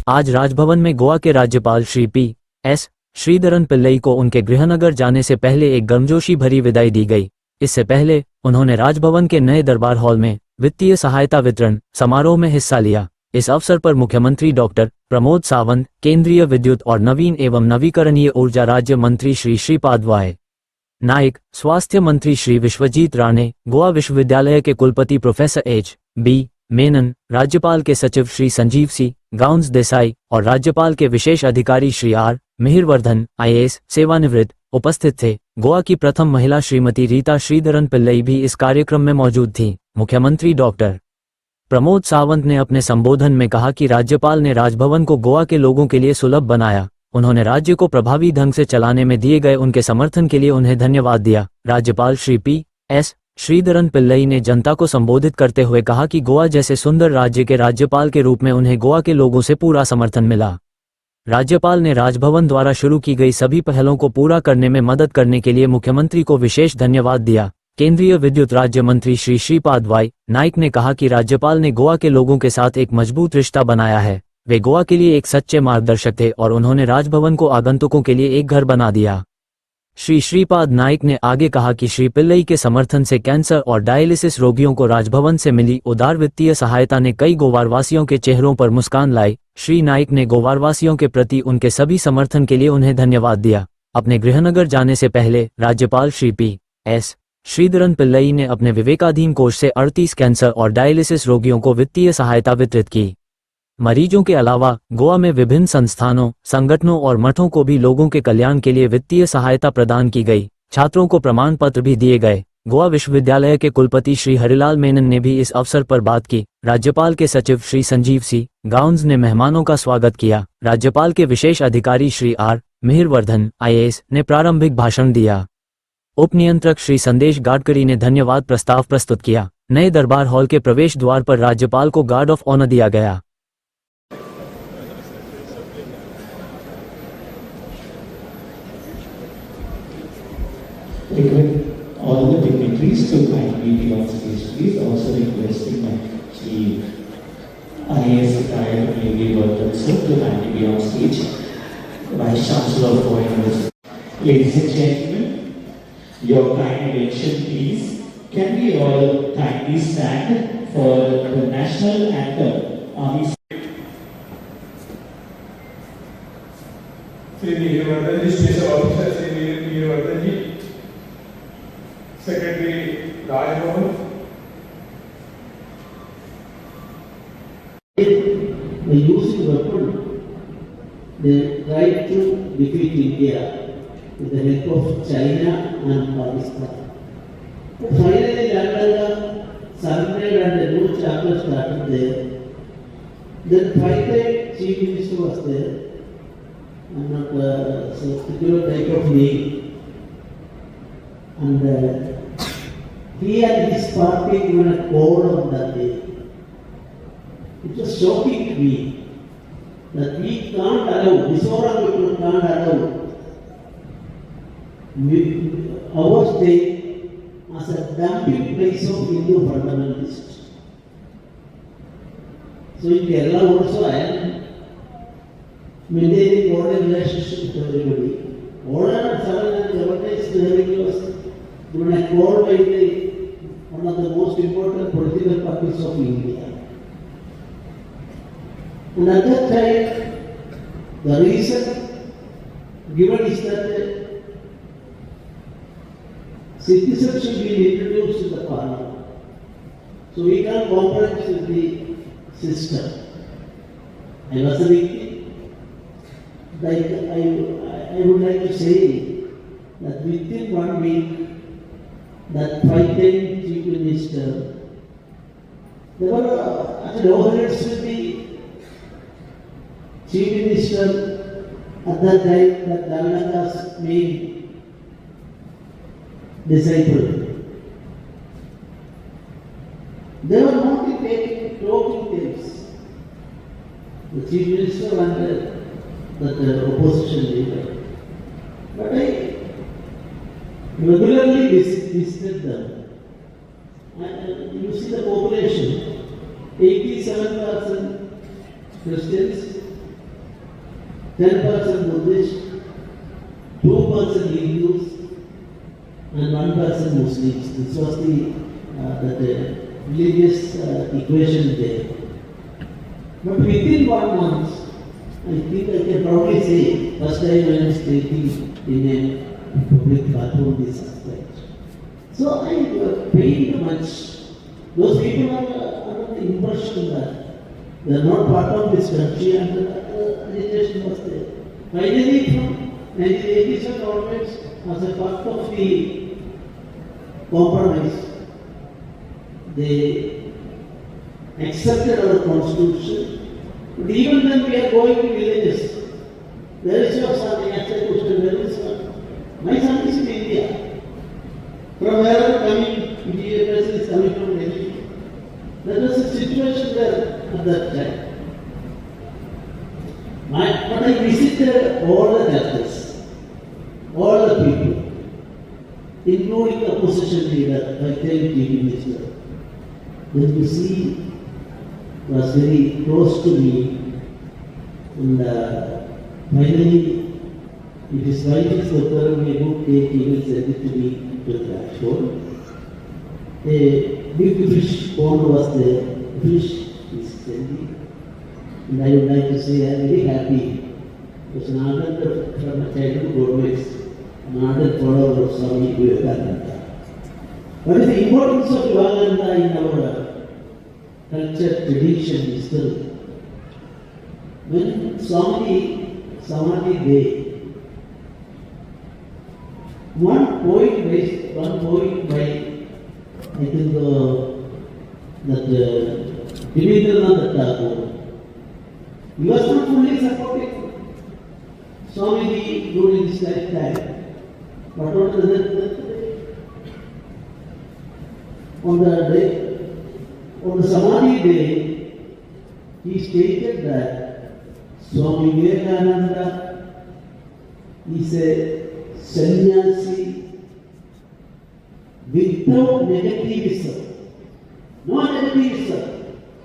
आज राजभवन में गोवा के राज्यपाल श्री P.S. श्रीधरन पिल्लई को उनके गृहनगर जाने से पहले एक गर्मजोशी भरी विदाई दी गई। इससे पहले उन्होंने राजभवन के नए दरबार हॉल में वित्तीय सहायता वितरण समारोह में हिस्सा लिया। इस अवसर पर मुख्यमंत्री डॉक्टर प्रमोद सावंत, केंद्रीय विद्युत और नवीन एवं नवीकरणीय ऊर्जा राज्य मंत्री श्री श्रीपाद नाइक, स्वास्थ्य मंत्री श्री विश्वजीत राणे, गोवा विश्वविद्यालय के कुलपति प्रोफेसर H.B. मेनन, राज्यपाल के सचिव श्री संजीव सी गाउंस देसाई और राज्यपाल के विशेष अधिकारी श्री R. मिहिरवर्धन IAS सेवानिवृत्त उपस्थित थे। गोवा की प्रथम महिला श्रीमती रीता श्रीधरन पिल्लई भी इस कार्यक्रम में मौजूद थी। मुख्यमंत्री डॉक्टर प्रमोद सावंत ने अपने संबोधन में कहा कि राज्यपाल ने राजभवन को गोवा के लोगों के लिए सुलभ बनाया। उन्होंने राज्य को प्रभावी ढंग से चलाने में दिए गए उनके समर्थन के लिए उन्हें धन्यवाद दिया। राज्यपाल श्री P.S. श्रीधरन पिल्लई ने जनता को संबोधित करते हुए कहा कि गोवा जैसे सुंदर राज्य के राज्यपाल के रूप में उन्हें गोवा के लोगों से पूरा समर्थन मिला। राज्यपाल ने राजभवन द्वारा शुरू की गई सभी पहलों को पूरा करने में मदद करने के लिए मुख्यमंत्री को विशेष धन्यवाद दिया। केंद्रीय विद्युत राज्य मंत्री श्री श्रीपाद नाइक ने कहा कि राज्यपाल ने गोवा के लोगों के साथ एक मजबूत रिश्ता बनाया है। वे गोवा के लिए एक सच्चे मार्गदर्शक थे और उन्होंने राजभवन को आगंतुकों के लिए एक घर बना दिया। श्री श्रीपाद नाइक ने आगे कहा कि श्री पिल्लई के समर्थन से कैंसर और डायलिसिस रोगियों को राजभवन से मिली उदार वित्तीय सहायता ने कई गोवावासियों के चेहरों पर मुस्कान लाई। श्री नाइक ने गोवावासियों के प्रति उनके सभी समर्थन के लिए उन्हें धन्यवाद दिया। अपने गृहनगर जाने से पहले राज्यपाल श्री P.S. श्रीधरन पिल्लई ने अपने विवेकाधीन कोष से 38 कैंसर और डायलिसिस रोगियों को वित्तीय सहायता वितरित की। मरीजों के अलावा गोवा में विभिन्न संस्थानों, संगठनों और मठों को भी लोगों के कल्याण के लिए वित्तीय सहायता प्रदान की गई। छात्रों को प्रमाण पत्र भी दिए गए। गोवा विश्वविद्यालय के कुलपति श्री हरिलाल मेनन ने भी इस अवसर पर बात की। राज्यपाल के सचिव श्री संजीव सी गाउंस ने मेहमानों का स्वागत किया। राज्यपाल के विशेष अधिकारी श्री R. मिहिरवर्धन IAS ने प्रारंभिक भाषण दिया। उप नियंत्रक श्री संदेश गाडकरी ने धन्यवाद प्रस्ताव प्रस्तुत किया। नए दरबार हॉल के प्रवेश द्वार पर राज्यपाल को गार्ड ऑफ ऑनर दिया गया। All the dignitaries to kindly be on stage, please. Also requesting my chief IAS retired Lady Burton sir to kindly be on stage. Vice Chancellor of Goa University. Ladies and gentlemen, your kind attention, please. Can we all kindly stand for the national anthem? Army. Shri Mihiravardhan ji, Special Officer Shri Mihiravardhan ji, Secretary Rajbhavan. By using weapon, they tried to defeat India with the help of China and Pakistan. But finally, Lanka surrendered and the new chapter started there. Then 5 times Chief Minister was there. I'm not a particular type of name. And he and his party given a call on that day. It was shocking to me that we can't allow, Misora people can't allow our state as a dumping place of Hindu fundamentalists. So in Kerala also I am maintaining order relationship with everybody. Order and suddenly advertised everything was given a call by one of the most important political parties of India. And at that time, the reason given is that citizenship will be introduced to the parliament. So we can't compromise with the system. I was thinking, like I would like to say that within 1 week, that 5-10 Chief Minister, there were actually overheads with the Chief Minister at that time, that Davanaga's main disciple. They were not taking talking tapes. The Chief Minister and the opposition leader. But I regularly visited them. And you see the population, 87% Christians, 10% Buddhist, 2% Hindus, and 1% Muslims. This was the religious equation there. But within 1 month, I think I can probably say, first time I am stating in a public platform this aspect. So I paid much. Those people are under the impression that they are not part of this country and the agitation was there. Finally, from 1987 onwards, as a part of the compromise, they accepted our constitution. But even when we are going to villages, there is no son, as I question, there is one. My son is in India. From wherever coming, Indian person is coming from Delhi. There was a situation there at that time. But I visited all the churches, all the people, including the opposition leader, like TV minister. Then you see, was very close to me, and finally, it is writing so thoroughly a book, he will send it to me to the dashboard. A big fish pond was there, fish is healthy, and I would like to say I am very happy. It was an ardent from a childhood always, an ardent follower of Swami Vivekananda. What is the importance of Vivekananda in our culture, tradition, history? When Swami Samadhi Day, one point by I think that Devendranath Tagore, he was not fully supporting Swamiji during his lifetime. But on the Samadhi day, he stated that Swami Vivekananda is a sannyasi without negativism. No negativism.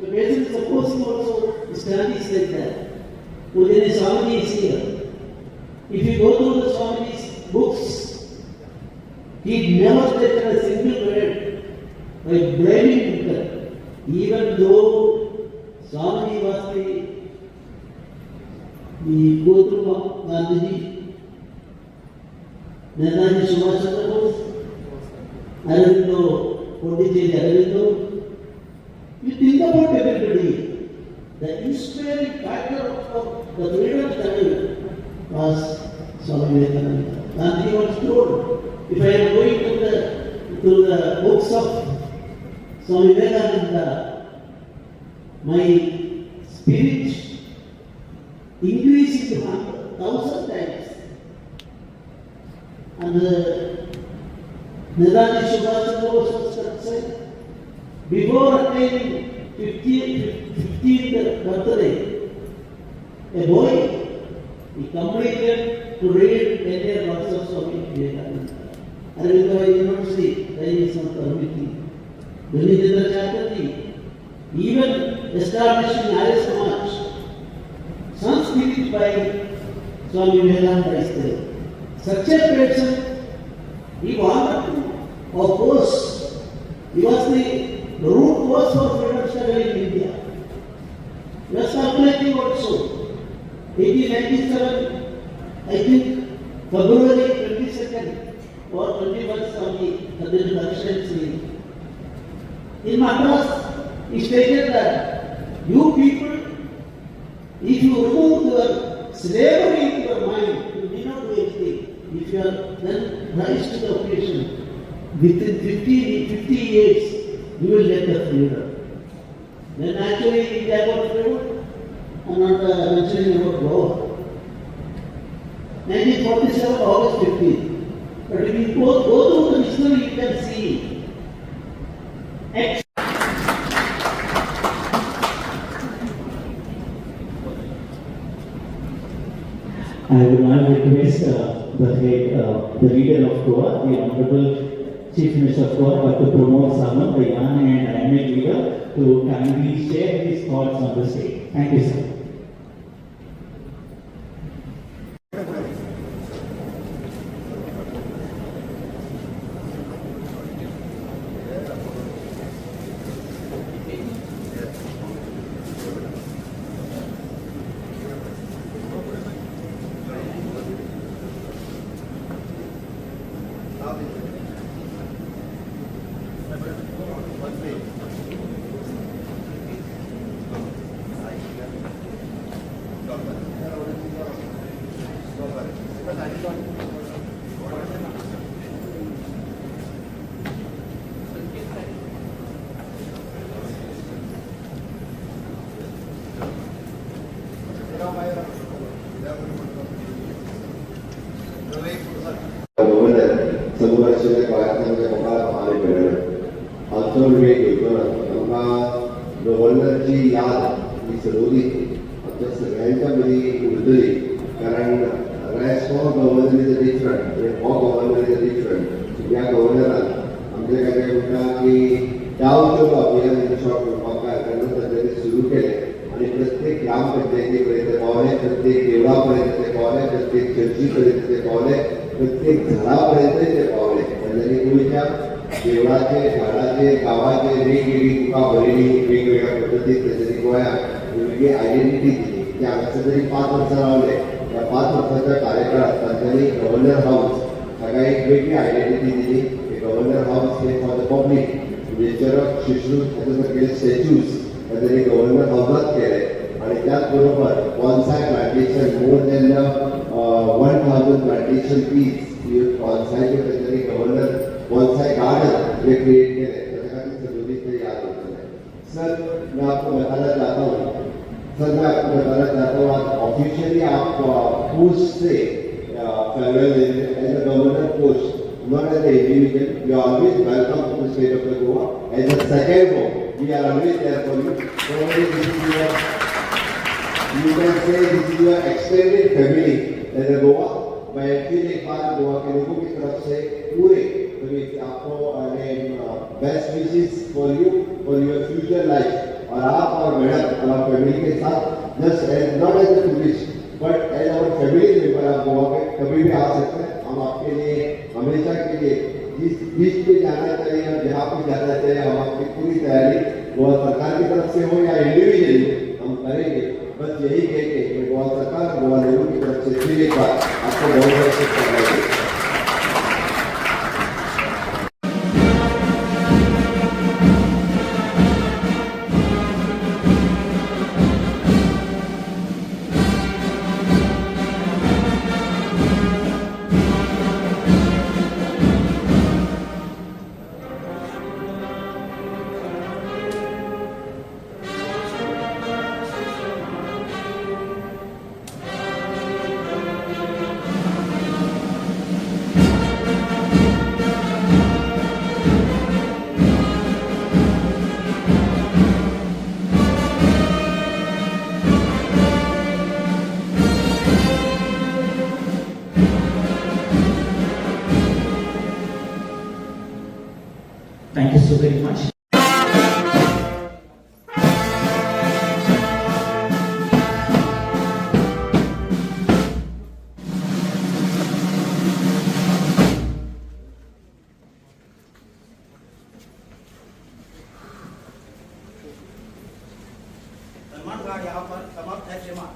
So basically supposing also studies like that. Ujjani Swamiji is here. If you go through the Swamiji's books, he never taken a single word by blaming people. Even though Swamiji was the Gotama Gandhiji, Netaji Subhash Chandra Bose, Aurobindo, Pondicherry Aurobindo, you think about everybody. The inspiring factor of the freedom struggle was Swami Vivekananda. Gandhi once told, if I am going to the books of Swami Vivekananda, my spirit increasing 1,000 times. And Netaji Subhash Chandra Bose was concerned, before attaining 15th birthday, a boy, he completed to read entire works of Swami Vivekananda. Aurobindo University, there is not permitting. Dhanijendra Chatterjee, even establishing Arya Samaj, Sanskrit by Swami Vivekananda is there. Such a person, he wanted to oppose. He was the root cause for freedom struggle in India. He was calculating also. 1897, I think February 22nd or 21st of the constituency. In Madras, he stated that you people, if you remove your slavery into your mind, you may not do anything. If you are then rise to the occasion, within 50 years, you will get the freedom. Then actually India got freedom. I am not mentioning about Goa. 1947, August 15. But if you go through the history, you can see. I would now request the leader of Goa, the Honorable Chief Minister of Goa, Dr. Pramod Sawant, the young and dynamic leader, to kindly share his thoughts on the stage. Thank you, sir. Governor समोर आशिल्ल्या गोंयांतल्यान म्हाका फावो मेळ्ळो आमचो वेळ घेतलो ना आमकां गव्हर्नरची याद ही सदोदीत आमच्या सगळ्यांच्या मदीं उरतली कारण rest of governor is a different म्हणजे हो गव्हर्नर इज अ डिफरंट ह्या गव्हर्नरान आमचे काय काय म्हणटा की गांव चलो अभियान इन शॉर्ट करपाक तेन्ना तांणी सुरू केलें आणि प्रत्येक ग्रामपंचायती पर्यंत पावले प्रत्येक देवळा पर्यंत ते पावले प्रत्येक चर्ची पर्यंत ते पावले प्रत्येक झाडापर्यंत ते पावले त्यांनी गोंयच्या देवळाचे झाडाचे गावाचे वेगवेगळी तुका बरयली वेगवेगळ्या पद्दतीन त्यांनी गोंयांत वेगळी आयडेंटिटी दिली ते हांगासर तरी 5 वर्सां रावले त्या 5 वर्सांच्या कार्यकाळात तांच्यांनी गव्हर्नर हाऊस हाका एक वेगळी आयडेंटिटी दिली गव्हर्नर हाऊस हे फॉर द पब्लीक नेचरक शिशू हाचे स्टॅच्यूज त्यांनी गव्हर्नर हाऊसात केले आणि त्याचबरोबर bonsai plantation more than 1000 plantation piece बॉन्सायचे त्यांनी गव्हर्नर बॉन्साय गार्डन जे क्रिएट केले त्याच्या खातीर सदोदीत ते याद उरतले सर मैं आपको बताना चाहता हूँ सर मैं आपको बताना चाहता हूँ आज ऑफिशियली आप पोस्ट से federal as a governor post not as an individual, you are always welcome to the state of the Goa. As a second home, we are always there for you. So this is your, you can say this is your extended family as a Goa. मैं फिर एक बार गोवा के लोगों की तरफ से पूरे आपको best wishes for you for your future life और आप और मैडम और फैमिली के साथ just not as a tourist but as our family member आप गोवा के कभी भी आ सकते हैं हम आपके लिए हमेशा के लिए जिस बीच पे जाना चाहिए हम जहाँ पे जाना चाहिए हम आपकी पूरी तैयारी गोवा सरकार की तरफ से हो या इंडिविजुअली हम करेंगे बस यही कह के गोवा सरकार गोवा लोगों की तरफ से फिर एक बार आपको बहुत बहुत शुभकामनाएं Thank you so very much. Salman Khan यहाँ पर समाप्त है क्षमा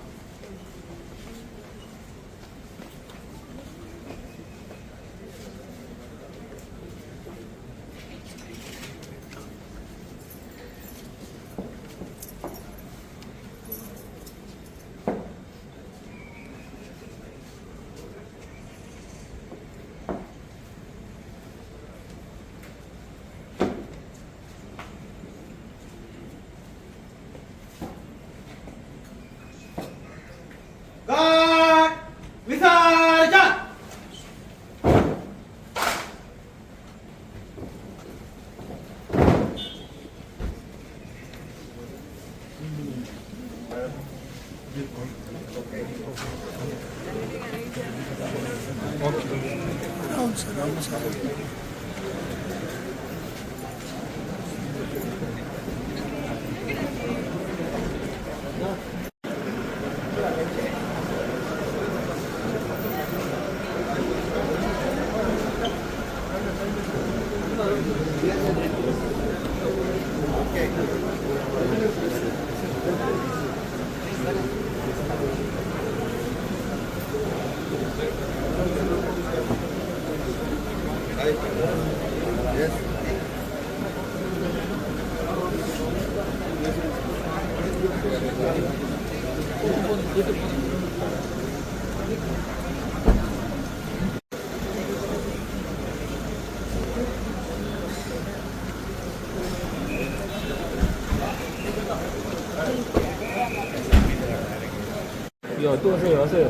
विसर्जन 有度数有是